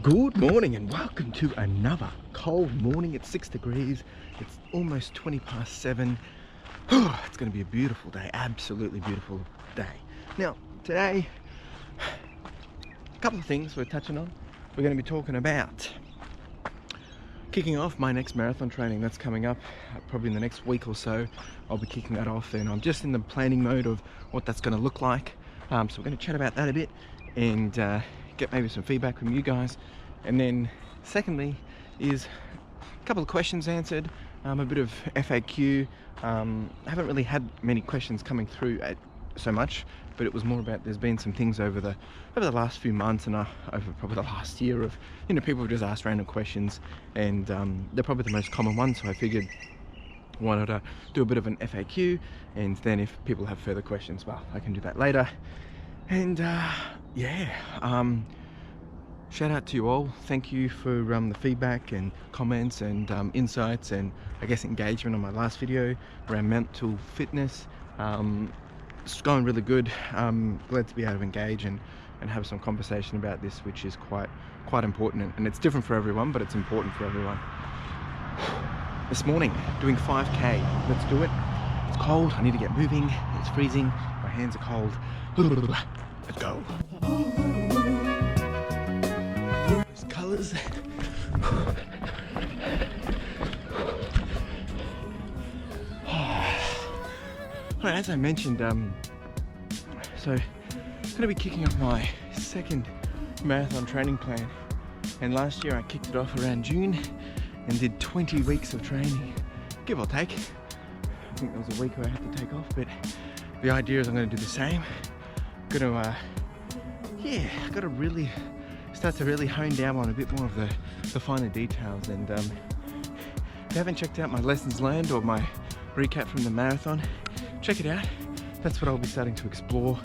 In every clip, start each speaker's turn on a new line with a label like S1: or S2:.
S1: Good morning and welcome to another cold morning. It's 6 degrees. It's almost 20 past 7. It's going to be a beautiful day, absolutely beautiful day. Now, today, a couple of things we're touching on. We're going to be talking about kicking off my next marathon training that's coming up probably in the next week or so. I'll be kicking that off and I'm just in the planning mode of what that's going to look like. So we're going to chat about that a bit and get maybe some feedback from you guys. And then secondly is a couple of questions answered, a bit of FAQ. I haven't really had many questions coming through so much, but it was more about there's been some things over the last few months and over probably the last year of, you know, people have just asked random questions and they're probably the most common ones, so I figured why not do a bit of an FAQ, and then if people have further questions, well, I can do that later. And shout out to you all. Thank you for the feedback and comments and insights and I guess engagement on my last video around mental fitness. It's going really good. Glad to be able to engage and have some conversation about this, which is quite important, and it's different for everyone, but it's important for everyone. This morning, doing 5k. Let's do it. It's cold. I need to get moving. It's freezing. My hands are cold. Let's go. Those colours. Alright, as I mentioned, so I'm going to be kicking off my second marathon training plan, and last year I kicked it off around June and did 20 weeks of training, give or take. I think there was a week where I had to take off, but the idea is I'm going to do the same. I'm going to, I've got to really start to really hone down on a bit more of the finer details. And if you haven't checked out my lessons learned or my recap from the marathon, check it out. That's what I'll be starting to explore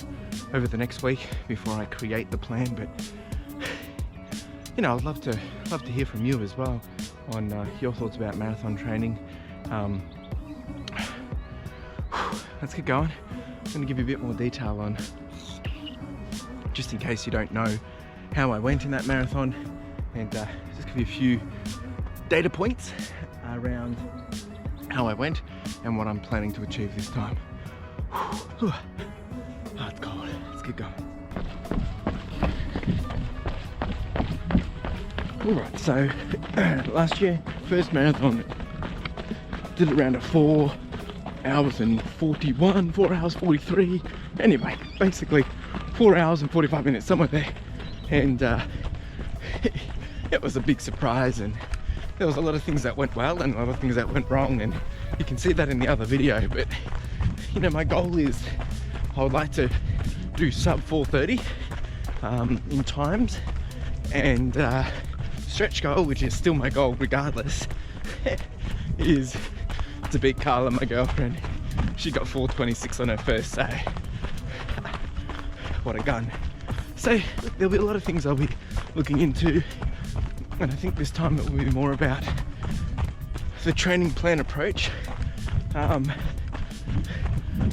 S1: over the next week before I create the plan. But you know, I'd love to hear from you as well on your thoughts about marathon training. Let's get going. I'm going to give you a bit more detail on, just in case you don't know, how I went in that marathon, and just give you a few data points around how I went and what I'm planning to achieve this time. Oh, it's cold. Let's get going. Alright, so last year, first marathon, did it around 4 hours and 41, 4 hours 43. Anyway, basically 4 hours and 45 minutes, somewhere there. And it was a big surprise, and there was a lot of things that went well and a lot of things that went wrong, and you can see that in the other video. But you know, my goal is I would like to do sub 4:30 in times, and stretch goal, which is still my goal regardless, is to beat Carla, my girlfriend. She got 4:26 on her first day. What a gun. So there'll be a lot of things I'll be looking into, and I think this time it will be more about the training plan approach. I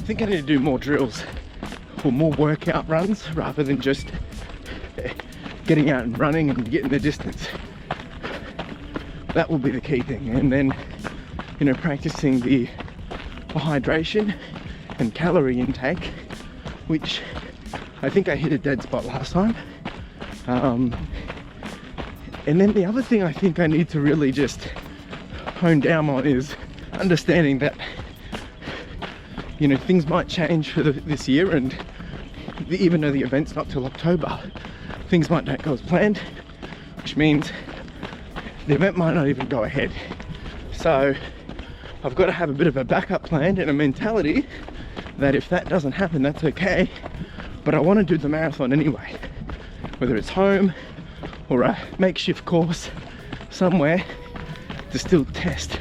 S1: think I need to do more drills or more workout runs rather than just getting out and running and getting the distance. That will be the key thing. And then, you know, practicing the hydration and calorie intake, which I think I hit a dead spot last time. And then the other thing I think I need to really just hone down on is understanding that, you know, things might change for this year, and even though the event's not till October, things might not go as planned, which means the event might not even go ahead. So I've got to have a bit of a backup plan and a mentality that if that doesn't happen, that's okay. But I want to do the marathon anyway, whether it's home or a makeshift course somewhere, to still test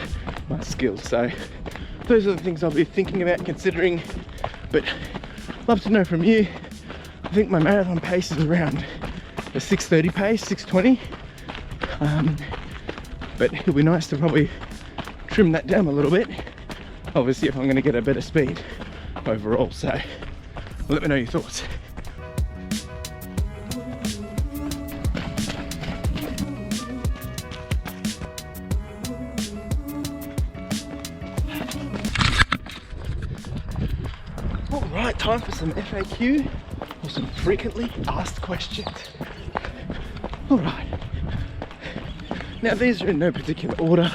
S1: my skills. So those are the things I'll be thinking about, considering. But love to know from you. I think my marathon pace is around a 6:30 pace, 6:20. But it'll be nice to probably trim that down a little bit, obviously, if I'm going to get a better speed overall. So let me know your thoughts. time for some FAQ, or some frequently asked questions. Alright, now these are in no particular order.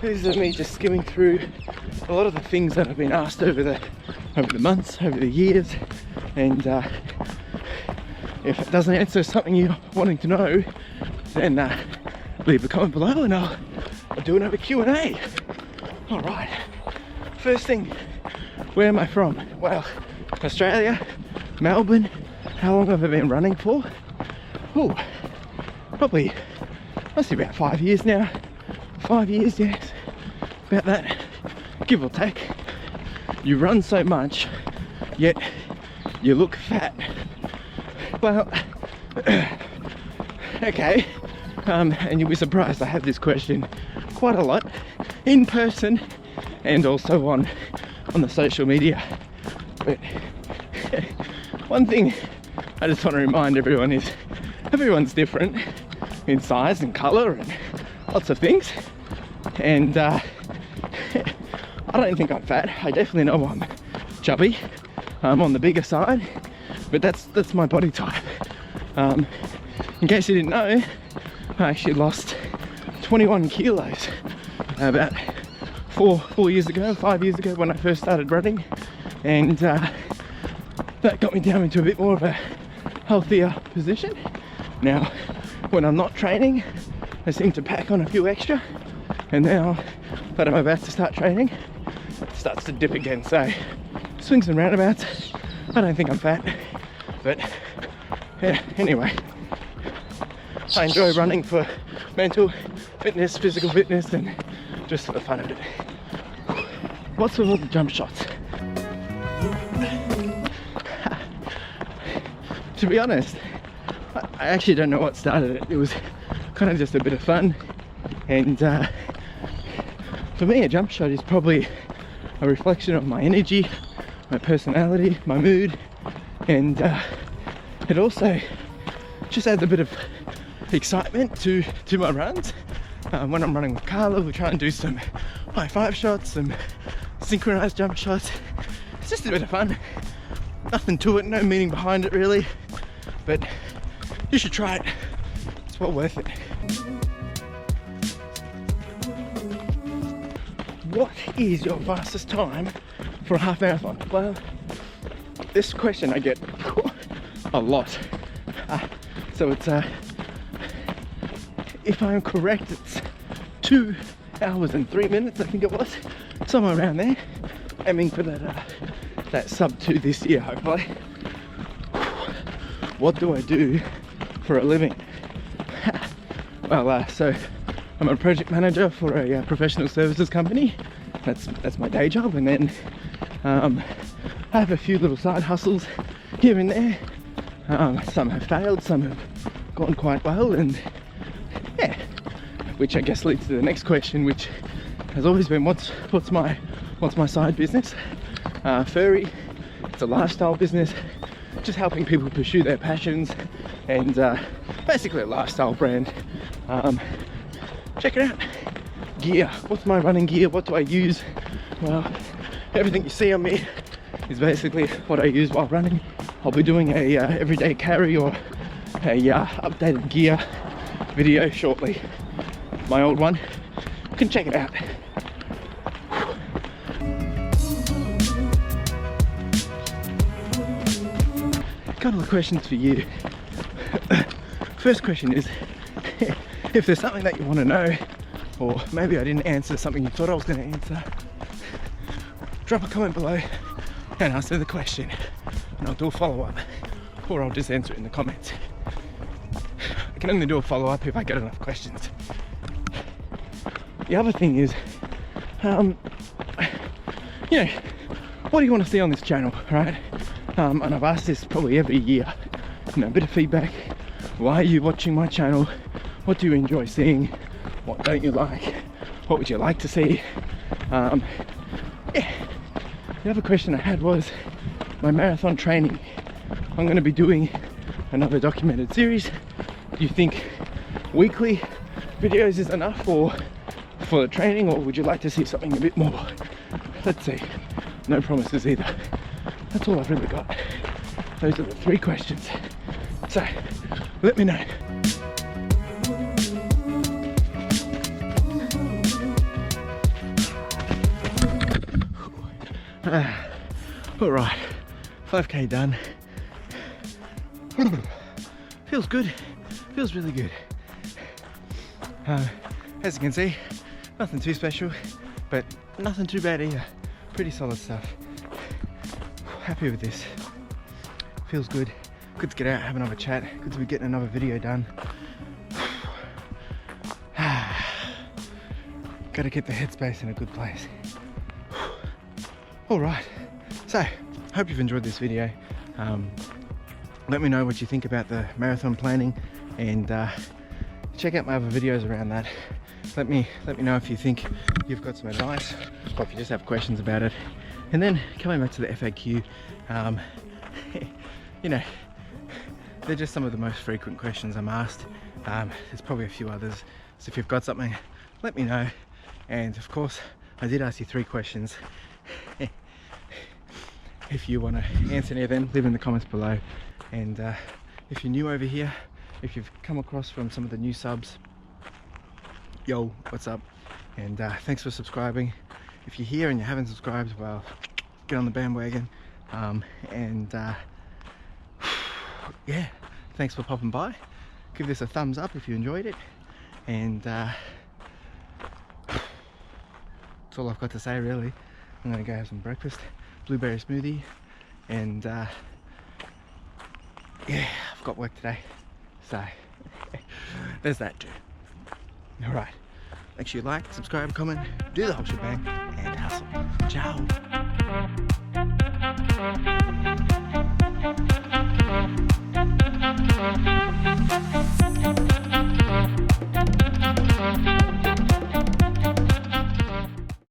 S1: These are me just skimming through a lot of the things that have been asked over the months, over the years, and if it doesn't answer something you're wanting to know, then leave a comment below and I'll do another Q&A. Alright, first thing, where am I from? Well, Australia, Melbourne. How long have I been running for? Oh, probably, must be about 5 years now. 5 years, yes, about that, give or take. You run so much, yet you look fat. Well, okay, and you'll be surprised I have this question quite a lot in person and also on the social media. But one thing I just want to remind everyone is everyone's different in size and colour and lots of things, and I don't think I'm fat. I definitely know I'm chubby. I'm on the bigger side, but that's my body type. In case you didn't know, I actually lost 21 kilos about 5 years ago when I first started running, and that got me down into a bit more of a healthier position. Now, when I'm not training, I seem to pack on a few extra, and now that I'm about to start training, it starts to dip again. So, swings and roundabouts. I don't think I'm fat, but yeah, anyway, I enjoy running for mental fitness, physical fitness, and just for the fun of it. What's with all the jump shots? To be honest, I actually don't know what started it. It was kind of just a bit of fun, and for me a jump shot is probably a reflection of my energy, my personality, my mood, and it also just adds a bit of excitement to my runs. When I'm running with Carla, we try and do some high five shots, some synchronized jump shots. It's just a bit of fun, nothing to it, no meaning behind it really, but you should try it. It's well worth it. What is your fastest time for a half marathon? Well, this question I get a lot. So it's if I'm correct, it's 2 hours and 3 minutes, I think it was, somewhere around there. Aiming for that sub 2 this year, hopefully. What do I do for a living? Well, so I'm a project manager for a professional services company. That's my day job, and then I have a few little side hustles here and there. Some have failed, some have gone quite well, and yeah, which I guess leads to the next question, which has always been what's my side business? Furry. It's a lifestyle business, just helping people pursue their passions, and basically a lifestyle brand. Check it out. Gear. What's my running gear? What do I use? Well, everything you see on me is basically what I use while running. I'll be doing a everyday carry or a updated gear video shortly. My old one. You can check it out. A couple of questions for you. First question is, if there's something that you want to know, or maybe I didn't answer something you thought I was going to answer, drop a comment below and answer the question, and I'll do a follow-up, or I'll just answer it in the comments. I can only do a follow-up if I get enough questions. The other thing is, you know, what do you want to see on this channel, right? And I've asked this probably every year, you know, a bit of feedback. Why are you watching my channel? What do you enjoy seeing? What don't you like? What would you like to see? Yeah. The other question I had was my marathon training. I'm going to be doing another documented series. Do you think weekly videos is enough for the training, or would you like to see something a bit more? Let's see. No promises either. That's all I've really got. Those are the 3 questions. So, let me know. Alright, 5k done. Feels good, feels really good. As you can see, nothing too special, but nothing too bad either. Pretty solid stuff. Happy with this. Feels good. Good to get out, have another chat. Good to be getting another video done. Gotta keep the headspace in a good place. Alright, so hope you've enjoyed this video. Let me know what you think about the marathon planning, and check out my other videos around that. Let me know if you think you've got some advice, or if you just have questions about it. And then coming back to the FAQ, you know, they're just some of the most frequent questions I'm asked. There's probably a few others, so if you've got something, let me know. And of course, I did ask you 3 questions. If you want to answer any of them, leave in the comments below. And if you're new over here, if you've come across from some of the new subs, yo, what's up? And thanks for subscribing. If you're here and you haven't subscribed, well, get on the bandwagon. Yeah, thanks for popping by. Give this a thumbs up if you enjoyed it. And that's all I've got to say, really. I'm gonna go have some breakfast, blueberry smoothie, and yeah, I've got work today, so there's that too. All right, make sure you like, subscribe, comment, do the whole shebang, and hustle. Ciao.